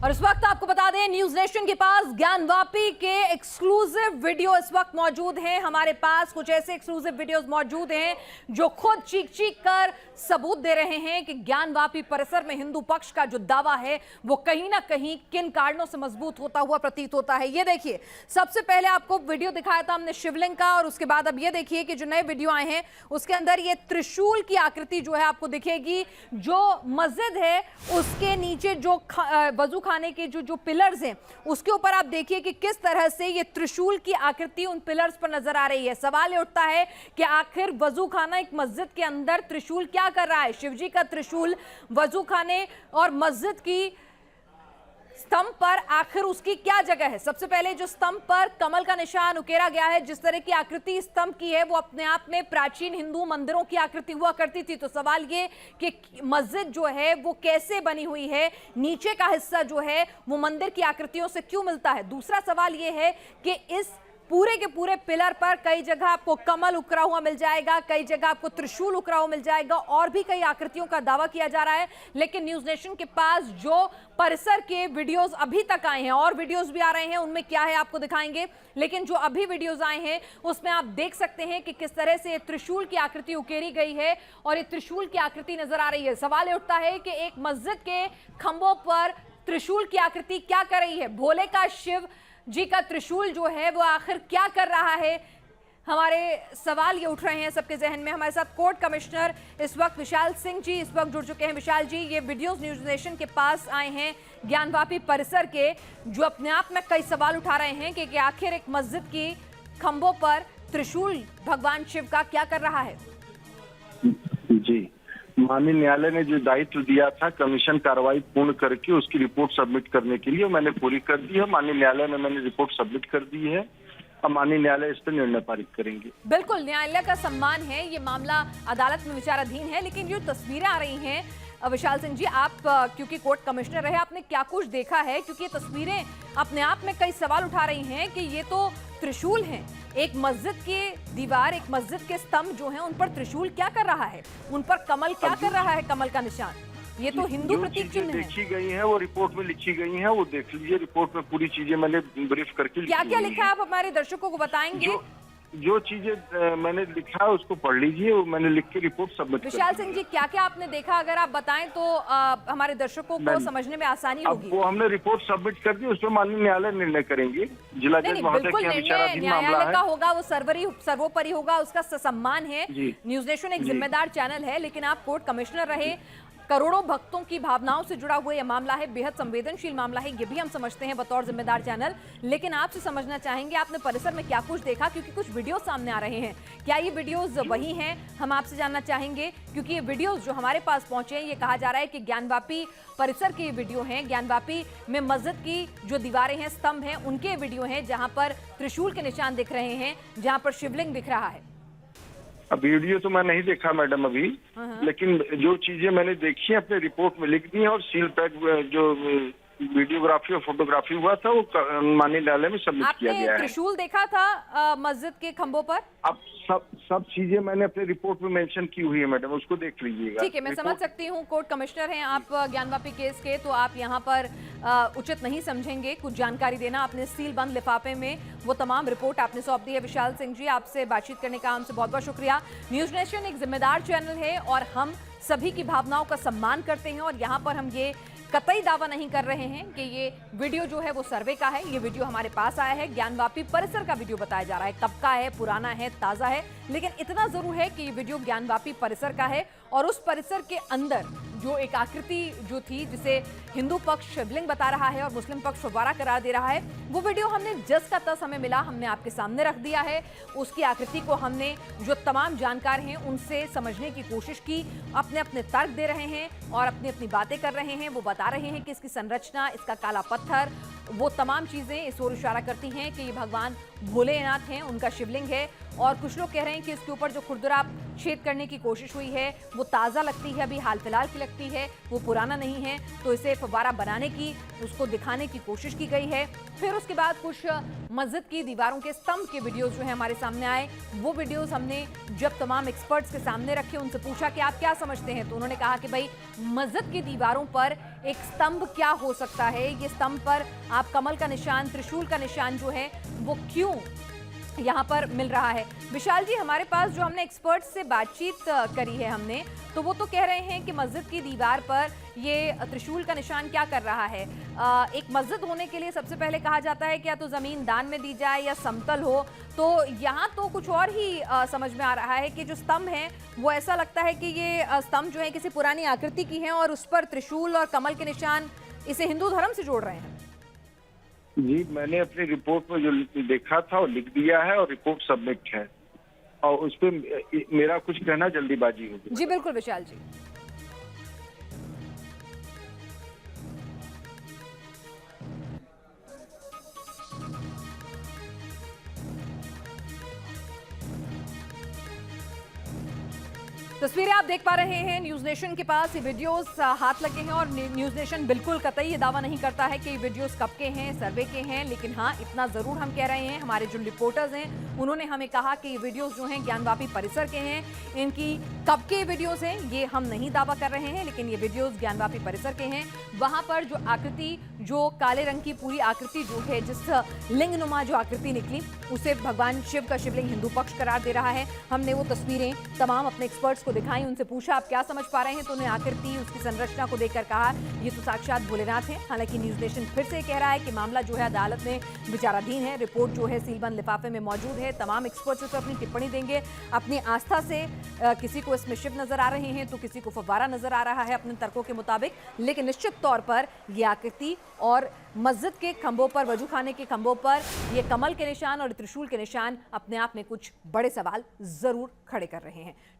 और इस वक्त आपको बता दें न्यूज नेशन के पास ज्ञानवापी के एक्सक्लूसिव वीडियो इस वक्त मौजूद हैं। हमारे पास कुछ ऐसे एक्सक्लूसिव वीडियोस मौजूद हैं जो खुद चीख कर सबूत दे रहे हैं कि ज्ञानवापी परिसर में हिंदू पक्ष का जो दावा है वो कहीं ना कहीं किन कारणों से मजबूत होता हुआ प्रतीत होता है। ये देखिए, सबसे पहले आपको वीडियो दिखाया था हमने शिवलिंग का, और उसके बाद अब ये देखिए कि जो नए वीडियो आए हैं उसके अंदर ये त्रिशूल की आकृति जो है आपको दिखेगी। जो मस्जिद है उसके नीचे जो वजू खाने के जो पिलर्स हैं उसके ऊपर आप देखिए कि किस तरह से ये त्रिशूल की आकृति उन पिलर्स पर नजर आ रही है। सवाल ये उठता है कि आखिर वजू खाना एक मस्जिद के अंदर त्रिशूल क्या कर रहा है? शिवजी का त्रिशूल वजू खाने और मस्जिद की स्तंभ पर आखिर उसकी क्या जगह है? सबसे पहले जो स्तंभ पर कमल का निशान उकेरा गया है, जिस तरह की आकृति स्तंभ की है वो अपने आप में प्राचीन हिंदू मंदिरों की आकृति हुआ करती थी। तो सवाल ये कि मस्जिद जो है वो कैसे बनी हुई है, नीचे का हिस्सा जो है वो मंदिर की आकृतियों से क्यों मिलता है? दूसरा सवाल ये है कि इस पूरे के पूरे पिलर पर कई जगह आपको कमल उकरा हुआ मिल जाएगा, कई जगह आपको त्रिशूल उकरा हुआ मिल जाएगा, और भी कई आकृतियों का दावा किया जा रहा है। लेकिन न्यूज नेशन के पास जो परिसर के वीडियोस अभी तक आए हैं, और वीडियोस भी आ रहे हैं, उनमें क्या है आपको दिखाएंगे, लेकिन जो अभी वीडियोस आए हैं उसमें आप देख सकते हैं कि किस तरह से त्रिशूल की आकृति उकेरी गई है और ये त्रिशूल की आकृति नजर आ रही है। सवाल ये उठता है कि एक मस्जिद के खंभों पर त्रिशूल की आकृति क्या कर रही है? भोले का शिव जी का त्रिशूल जो है वो आखिर क्या कर रहा है? हमारे सवाल ये उठ रहे हैं सबके जहन में। हमारे साथ कोर्ट कमिश्नर इस वक्त विशाल सिंह जी इस वक्त जुड़ चुके हैं। विशाल जी, ये वीडियोस न्यूज नेशन के पास आए हैं ज्ञानवापी परिसर के, जो अपने आप में कई सवाल उठा रहे हैं कि आखिर एक मस्जिद की खंभों पर त्रिशूल भगवान शिव का क्या कर रहा है? जी, माननीय न्यायालय ने जो दायित्व दिया था कमीशन कार्रवाई पूर्ण करके उसकी रिपोर्ट सबमिट करने के लिए, मैंने पूरी कर दी है। माननीय न्यायालय में मैंने रिपोर्ट सबमिट कर दी है। अब माननीय न्यायालय इस पर निर्णय पारित करेंगे। बिल्कुल, न्यायालय का सम्मान है, ये मामला अदालत में विचाराधीन है। लेकिन जो तस्वीरें आ रही हैं विशाल सिंह जी, आप क्योंकि कोर्ट कमिश्नर रहे, आपने क्या कुछ देखा है? क्योंकि ये तस्वीरें अपने आप में कई सवाल उठा रही हैं कि ये तो त्रिशूल हैं, एक मस्जिद की दीवार, एक मस्जिद के स्तंभ जो हैं उन पर त्रिशूल क्या कर रहा है? उन पर कमल क्या कर रहा है? कमल का निशान, ये तो हिंदू प्रतीक चिन्ह है। लिखी गई है वो रिपोर्ट में लिखी गई है, वो देख लीजिए। रिपोर्ट में पूरी चीजें मैंने ब्रीफ करके क्या क्या लिखा है आप हमारे दर्शकों को बताएंगे? जो चीजें मैंने लिखा है उसको पढ़ लीजिए, वो मैंने लिख के रिपोर्ट सबमिट कर दी। विशाल सिंह जी, क्या क्या आपने देखा अगर आप बताएं तो हमारे दर्शकों को समझने में आसानी होगी। वो हमने रिपोर्ट सबमिट कर दी, उस पर माननीय न्यायालय निर्णय करेंगे। जिला जज महोदय के विचाराधीन मामला है। न्यायालय का होगा, वो सर्वोपरि होगा, उसका सम्मान है। न्यूज नेशन एक जिम्मेदार चैनल है, लेकिन आप कोर्ट कमिश्नर रहे, करोड़ों भक्तों की भावनाओं से जुड़ा हुआ यह मामला है, बेहद संवेदनशील मामला है, ये भी हम समझते हैं बतौर जिम्मेदार चैनल। लेकिन आपसे समझना चाहेंगे आपने परिसर में क्या कुछ देखा, क्योंकि कुछ वीडियोस सामने आ रहे हैं। क्या ये वीडियोस वही हैं? हम आपसे जानना चाहेंगे, क्योंकि ये वीडियोस जो हमारे पास पहुंचे हैं, ये कहा जा रहा है कि ज्ञानवापी परिसर के वीडियो हैं, ज्ञानवापी में मस्जिद की जो दीवारें हैं, स्तंभ हैं, उनके वीडियो हैं, जहां पर त्रिशूल के निशान दिख रहे हैं, जहां पर शिवलिंग दिख रहा है। अब वीडियो तो मैं नहीं देखा मैडम अभी, लेकिन जो चीजें मैंने देखी है अपने रिपोर्ट में लिख दी है, और सील पैक जो वीडियोग्राफी और फोटोग्राफी हुआ था वो माननीय न्यायालय में सबमिट किया गया है। त्रिशूल देखा था मस्जिद के खंभों पर? अब सब चीजें मैंने अपने रिपोर्ट में मेंशन की हुई है मैडम, उसको देख लीजिएगा। ठीक है, मैं समझ सकती हूँ कोर्ट कमिश्नर हैं आप ज्ञानवापी केस के, तो आप यहाँ पर उचित नहीं समझेंगे कुछ जानकारी देना। आपने सील बंद लिफाफे में वो तमाम रिपोर्ट आपने सौंप दी है। विशाल सिंह जी, आपसे बातचीत करने का हमसे बहुत बहुत शुक्रिया। न्यूज नेशन एक जिम्मेदार चैनल है और हम सभी की भावनाओं का सम्मान करते हैं, और यहाँ पर हम ये कतई दावा नहीं कर रहे हैं कि ये वीडियो जो है वो सर्वे का है। ये वीडियो हमारे पास आया है, ज्ञानवापी परिसर का वीडियो बताया जा रहा है, कब का है, पुराना है, ताजा है, लेकिन इतना जरूर है कि ये वीडियो ज्ञानवापी परिसर का है। और उस परिसर के अंदर जो एक आकृति जो थी, जिसे हिंदू पक्ष शिवलिंग बता रहा है और मुस्लिम पक्ष फव्वारा करार दे रहा है, वो वीडियो हमने जस का तस हमें मिला, हमने आपके सामने रख दिया है। उसकी आकृति को हमने जो तमाम जानकार हैं उनसे समझने की कोशिश की, अपने अपने तर्क दे रहे हैं और अपनी अपनी बातें कर रहे हैं। वो बता रहे हैं कि इसकी संरचना, इसका काला पत्थर, वो तमाम चीजें इस ओर इशारा करती हैं कि ये भगवान भोलेनाथ हैं, उनका शिवलिंग है। और कुछ लोग कह रहे हैं कि इसके ऊपर जो खुरदुरा छेद करने की कोशिश हुई है वो ताज़ा लगती है, अभी हाल फिलहाल की लगती है, वो पुराना नहीं है, तो इसे फव्वारा बनाने की, उसको दिखाने की कोशिश की गई है। फिर उसके बाद कुछ मस्जिद की दीवारों के स्तंभ के वीडियोस जो है हमारे सामने आए। वो वीडियोस हमने जब तमाम एक्सपर्ट्स के सामने रखे, उनसे पूछा कि आप क्या समझते हैं, तो उन्होंने कहा कि भाई मस्जिद की दीवारों पर एक स्तंभ क्या हो सकता है, ये स्तंभ पर आप कमल का निशान, त्रिशूल का निशान जो है वो क्यों यहाँ पर मिल रहा है। विशाल जी, हमारे पास जो हमने एक्सपर्ट से बातचीत करी है हमने, तो वो तो कह रहे हैं कि मस्जिद की दीवार पर ये त्रिशूल का निशान क्या कर रहा है। एक मस्जिद होने के लिए सबसे पहले कहा जाता है कि या तो ज़मीन दान में दी जाए या समतल हो, तो यहाँ तो कुछ और ही समझ में आ रहा है कि जो स्तंभ है वो ऐसा लगता है कि ये स्तंभ जो है किसी पुरानी आकृति की है और उस पर त्रिशूल और कमल के निशान इसे हिंदू धर्म से जोड़ रहे हैं। जी, मैंने अपनी रिपोर्ट में जो देखा था वो लिख दिया है और रिपोर्ट सबमिट है, और उस पर मेरा कुछ कहना जल्दीबाजी होगी। जी बिल्कुल विशाल जी। तस्वीरें आप देख पा रहे हैं न्यूज नेशन के पास ये वीडियोस हाथ लगे हैं और न्यूज नेशन बिल्कुल कतई ये दावा नहीं करता है कि ये वीडियोस कब के हैं, सर्वे के हैं, लेकिन हाँ इतना जरूर हम कह रहे हैं, हमारे जो रिपोर्टर्स हैं उन्होंने हमें कहा कि ये वीडियोस जो हैं ज्ञानवापी परिसर के हैं। इनकी कब के वीडियोस हैं ये हम नहीं दावा कर रहे हैं, लेकिन ये वीडियोस ज्ञानवापी परिसर के हैं। वहां पर जो आकृति, जो काले रंग की पूरी आकृति जो है, जिस लिंगनुमा जो आकृति निकली, उसे भगवान शिव का शिवलिंग हिंदू पक्ष करार दे रहा है। हमने वो तस्वीरें तमाम अपने एक्सपर्ट्स को दिखाई, उनसे पूछा आप क्या समझ पा रहे हैं, तो उन्हें आकृति, उसकी संरचना को देखकर कहा ये तो साक्षात भोलेनाथ है। हालांकि न्यूज नेशन फिर से कह रहा है कि मामला जो है अदालत में विचाराधीन है, रिपोर्ट जो है सीलबंद लिफाफे में मौजूद है। तमाम एक्सपर्ट्स इस पर अपनी टिप्पणी देंगे अपनी आस्था से। किसी को इसमें शिव नजर आ रहे हैं तो किसी को फव्वारा नजर आ रहा है अपने तर्कों के मुताबिक, लेकिन निश्चित तौर पर ये आकृति और मस्जिद के खंभों पर, वजू खाने के खंभों पर ये कमल के निशान और त्रिशूल के निशान अपने आप में कुछ बड़े सवाल जरूर खड़े कर रहे हैं।